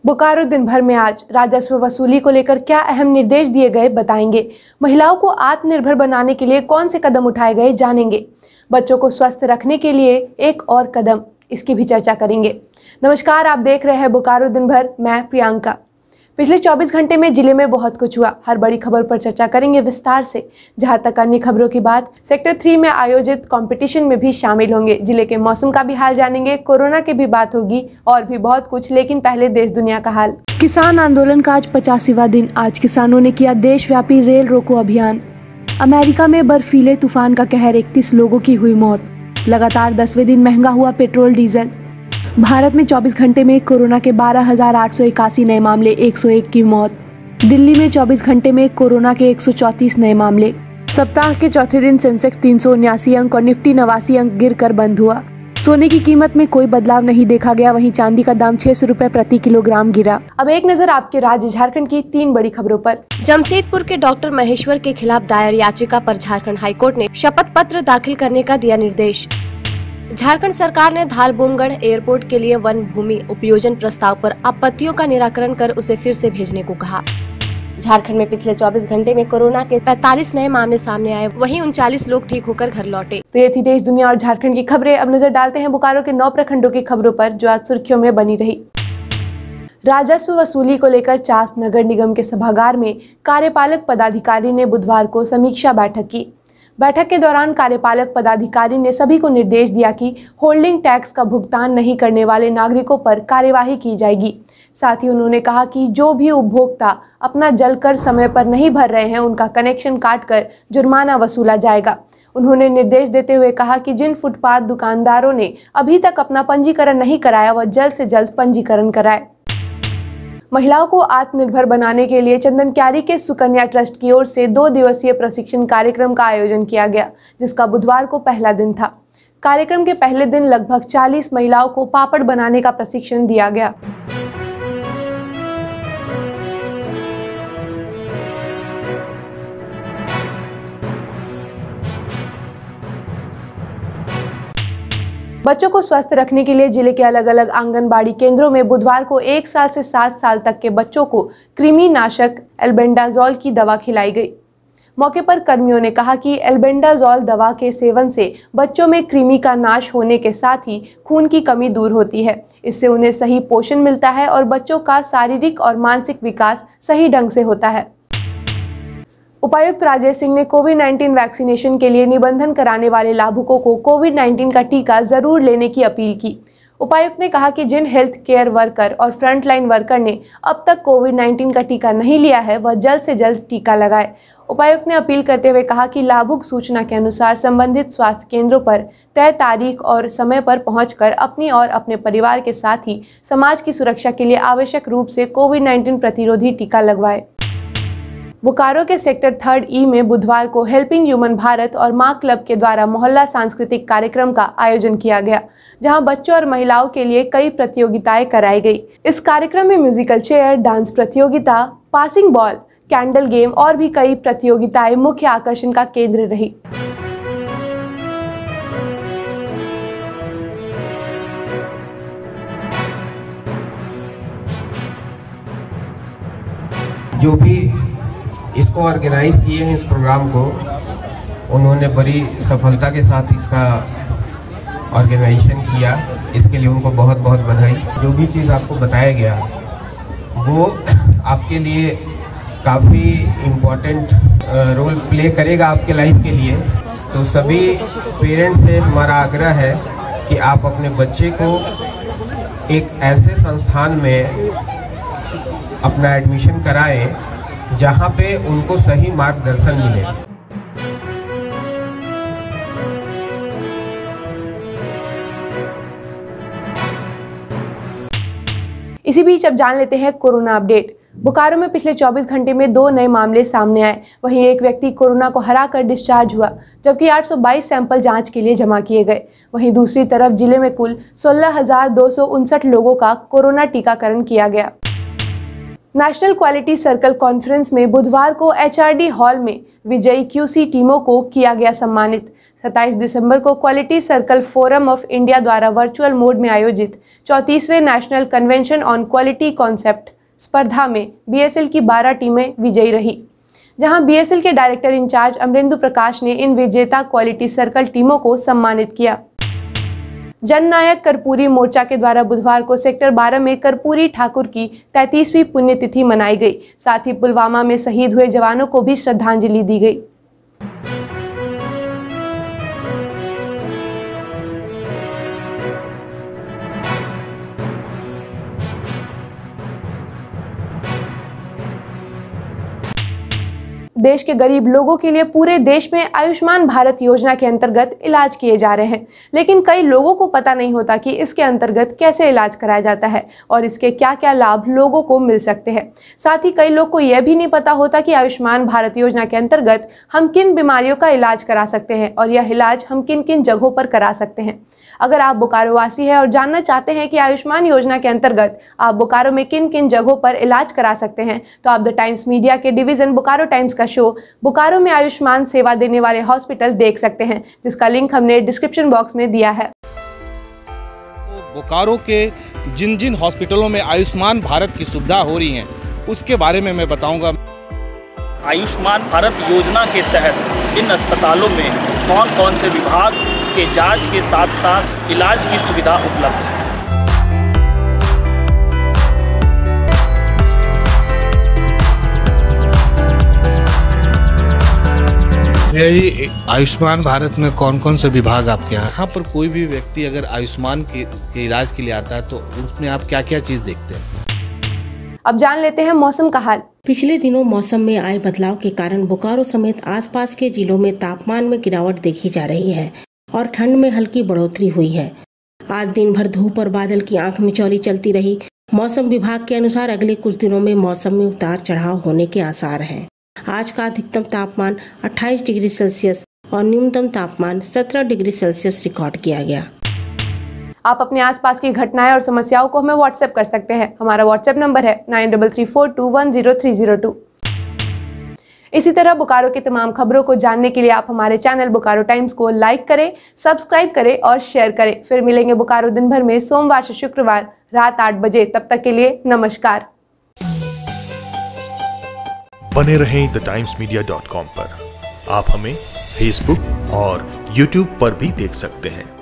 बोकारो दिन भर में आज राजस्व वसूली को लेकर क्या अहम निर्देश दिए गए बताएंगे। महिलाओं को आत्मनिर्भर बनाने के लिए कौन से कदम उठाए गए जानेंगे। बच्चों को स्वस्थ रखने के लिए एक और कदम, इसकी भी चर्चा करेंगे। नमस्कार, आप देख रहे हैं बोकारो दिन भर, मैं प्रियंका। पिछले 24 घंटे में जिले में बहुत कुछ हुआ। हर बड़ी खबर पर चर्चा करेंगे विस्तार से। जहां तक अन्य खबरों की बात, सेक्टर 3 में आयोजित कंपटीशन में भी शामिल होंगे। जिले के मौसम का भी हाल जानेंगे, कोरोना की भी बात होगी और भी बहुत कुछ। लेकिन पहले देश दुनिया का हाल। किसान आंदोलन का आज 85वां दिन। आज किसानों ने किया देशव्यापी रेल रोको अभियान। अमेरिका में बर्फीले तूफान का कहर, 31 लोगों की हुई मौत। लगातार 10वें दिन महंगा हुआ पेट्रोल डीजल। भारत में 24 घंटे में कोरोना के 12,881 नए मामले, 101 की मौत। दिल्ली में 24 घंटे में कोरोना के 134 नए मामले। सप्ताह के चौथे दिन सेंसेक्स 379 अंक और निफ्टी 89 अंक गिरकर बंद हुआ। सोने की कीमत में कोई बदलाव नहीं देखा गया। वहीं चांदी का दाम 600 रुपए प्रति किलोग्राम गिरा। अब एक नजर आपके राज्य झारखंड की 3 बड़ी खबरों पर। जमशेदपुर के डॉक्टर महेश्वर के खिलाफ दायर याचिका पर झारखंड हाईकोर्ट ने शपथ पत्र दाखिल करने का दिया निर्देश। झारखंड सरकार ने धालबोमगढ़ एयरपोर्ट के लिए वन भूमि उपयोजन प्रस्ताव पर आपत्तियों का निराकरण कर उसे फिर से भेजने को कहा। झारखंड में पिछले 24 घंटे में कोरोना के 45 नए मामले सामने आए, वहीं 39 लोग ठीक होकर घर लौटे। तो ये थी देश दुनिया और झारखंड की खबरें। अब नजर डालते हैं बोकारो के 9 प्रखंडों की खबरों पर, जो आज सुर्खियों में बनी रही। राजस्व वसूली को लेकर चास नगर निगम के सभागार में कार्यपालक पदाधिकारी ने बुधवार को समीक्षा बैठक की। बैठक के दौरान कार्यपालक पदाधिकारी ने सभी को निर्देश दिया कि होल्डिंग टैक्स का भुगतान नहीं करने वाले नागरिकों पर कार्यवाही की जाएगी। साथ ही उन्होंने कहा कि जो भी उपभोक्ता अपना जल कर समय पर नहीं भर रहे हैं, उनका कनेक्शन काटकर जुर्माना वसूला जाएगा। उन्होंने निर्देश देते हुए कहा कि जिन फुटपाथ दुकानदारों ने अभी तक अपना पंजीकरण नहीं कराया, वह जल्द से जल्द पंजीकरण कराए। महिलाओं को आत्मनिर्भर बनाने के लिए चंदन क्यारी के सुकन्या ट्रस्ट की ओर से 2 दिवसीय प्रशिक्षण कार्यक्रम का आयोजन किया गया, जिसका बुधवार को पहला दिन था। कार्यक्रम के पहले दिन लगभग 40 महिलाओं को पापड़ बनाने का प्रशिक्षण दिया गया। बच्चों को स्वस्थ रखने के लिए जिले के अलग अलग आंगनबाड़ी केंद्रों में बुधवार को 1 साल से 7 साल तक के बच्चों को कृमिनाशक एल्बेंडाजोल की दवा खिलाई गई। मौके पर कर्मियों ने कहा कि एल्बेंडाजोल दवा के सेवन से बच्चों में कृमि का नाश होने के साथ ही खून की कमी दूर होती है। इससे उन्हें सही पोषण मिलता है और बच्चों का शारीरिक और मानसिक विकास सही ढंग से होता है। उपायुक्त राजेश सिंह ने कोविड-19 वैक्सीनेशन के लिए निबंधन कराने वाले लाभुकों को कोविड-19 का टीका जरूर लेने की अपील की। उपायुक्त ने कहा कि जिन हेल्थ केयर वर्कर और फ्रंटलाइन वर्कर ने अब तक कोविड-19 का टीका नहीं लिया है, वह जल्द से जल्द टीका लगाए। उपायुक्त ने अपील करते हुए कहा कि लाभुक सूचना के अनुसार संबंधित स्वास्थ्य केंद्रों पर तय तारीख और समय पर पहुंचकर अपनी और अपने परिवार के साथ ही समाज की सुरक्षा के लिए आवश्यक रूप से कोविड-19 प्रतिरोधी टीका लगवाए। बोकारो के सेक्टर 3 ई में बुधवार को हेल्पिंग ह्यूमन भारत और मां क्लब के द्वारा मोहल्ला सांस्कृतिक कार्यक्रम का आयोजन किया गया, जहां बच्चों और महिलाओं के लिए कई प्रतियोगिताएं कराई गई। इस कार्यक्रम में म्यूजिकल चेयर, डांस प्रतियोगिता, पासिंग बॉल, कैंडल गेम और भी कई प्रतियोगिताएं मुख्य आकर्षण का केंद्र रही। जो भी इसको ऑर्गेनाइज किए हैं, इस प्रोग्राम को, उन्होंने बड़ी सफलता के साथ इसका ऑर्गेनाइजेशन किया। इसके लिए उनको बहुत बहुत बधाई। जो भी चीज़ आपको बताया गया वो आपके लिए काफ़ी इम्पोर्टेंट रोल प्ले करेगा आपके लाइफ के लिए। तो सभी पेरेंट्स से हमारा आग्रह है कि आप अपने बच्चे को एक ऐसे संस्थान में अपना एडमिशन कराएं जहां पे उनको सही मार्गदर्शन मिले। इसी बीच अब जान लेते हैं कोरोना अपडेट। बोकारो में पिछले 24 घंटे में 2 नए मामले सामने आए। वहीं एक व्यक्ति कोरोना को हराकर डिस्चार्ज हुआ, जबकि 822 सैंपल जांच के लिए जमा किए गए। वहीं दूसरी तरफ जिले में कुल 16,259 लोगों का कोरोना टीकाकरण किया गया। नेशनल क्वालिटी सर्कल कॉन्फ्रेंस में बुधवार को HRD हॉल में विजयी QC टीमों को किया गया सम्मानित। 27 दिसंबर को quality circle forum of India द्वारा वर्चुअल मोड में आयोजित 34वें national convention on quality concept स्पर्धा में बीएसएल की 12 टीमें विजयी रही, जहां बीएसएल के डायरेक्टर इंचार्ज अमरेंदु प्रकाश ने इन विजेता क्वालिटी सर्कल टीमों को सम्मानित किया। जननायक कर्पूरी मोर्चा के द्वारा बुधवार को सेक्टर 12 में कर्पूरी ठाकुर की 33वीं पुण्यतिथि मनाई गई। साथ ही पुलवामा में शहीद हुए जवानों को भी श्रद्धांजलि दी गई। देश के गरीब लोगों के लिए पूरे देश में आयुष्मान भारत योजना के अंतर्गत इलाज किए जा रहे हैं, लेकिन कई लोगों को पता नहीं होता कि इसके अंतर्गत कैसे इलाज कराया जाता है और इसके क्या क्या लाभ लोगों को मिल सकते हैं। साथ ही कई लोग को यह भी नहीं पता होता कि आयुष्मान भारत योजना के अंतर्गत हम किन बीमारियों का इलाज करा सकते हैं और यह इलाज हम किन किन जगहों पर करा सकते हैं। अगर आप बोकारो वासी हैं और जानना चाहते हैं कि आयुष्मान योजना के अंतर्गत आप बोकारो में किन किन जगहों पर इलाज करा सकते हैं, तो आप द टाइम्स मीडिया के डिवीजन बोकारो टाइम्स का शो बोकारो में आयुष्मान सेवा देने वाले हॉस्पिटल देख सकते हैं, जिसका लिंक हमने डिस्क्रिप्शन बॉक्स में दिया है। बोकारो के जिन जिन हॉस्पिटलों में आयुष्मान भारत की सुविधा हो रही है उसके बारे में मैं बताऊंगा। आयुष्मान भारत योजना के तहत इन अस्पतालों में कौन कौन से विभाग के जांच के साथ साथ इलाज की सुविधा उपलब्ध है। आयुष्मान भारत में कौन कौन से विभाग आपके यहाँ पर कोई भी व्यक्ति अगर आयुष्मान के इलाज के लिए आता है तो उसमें आप क्या क्या चीज देखते हैं? अब जान लेते हैं मौसम का हाल। पिछले दिनों मौसम में आए बदलाव के कारण बोकारो समेत आसपास के जिलों में तापमान में गिरावट देखी जा रही है और ठंड में हल्की बढ़ोतरी हुई है। आज दिन भर धूप और बादल की आंख मिचौली चलती रही। मौसम विभाग के अनुसार अगले कुछ दिनों में मौसम में उतार चढ़ाव होने के आसार हैं। आज का अधिकतम तापमान 28 डिग्री सेल्सियस और न्यूनतम तापमान 17 डिग्री सेल्सियस रिकॉर्ड किया गया। आप अपने आसपास की घटनाएं और समस्याओं को हमें व्हाट्सएप कर सकते हैं। हमारा व्हाट्सएप नंबर है 9334210302। इसी तरह बोकारो की तमाम खबरों को जानने के लिए आप हमारे चैनल बोकारो टाइम्स को लाइक करें, सब्सक्राइब करें और शेयर करें। फिर मिलेंगे बोकारो दिन भर में सोमवार से शुक्रवार रात 8 बजे। तब तक के लिए नमस्कार। बने रहें TheTimesMedia.com पर। आप हमें फेसबुक और YouTube पर भी देख सकते हैं।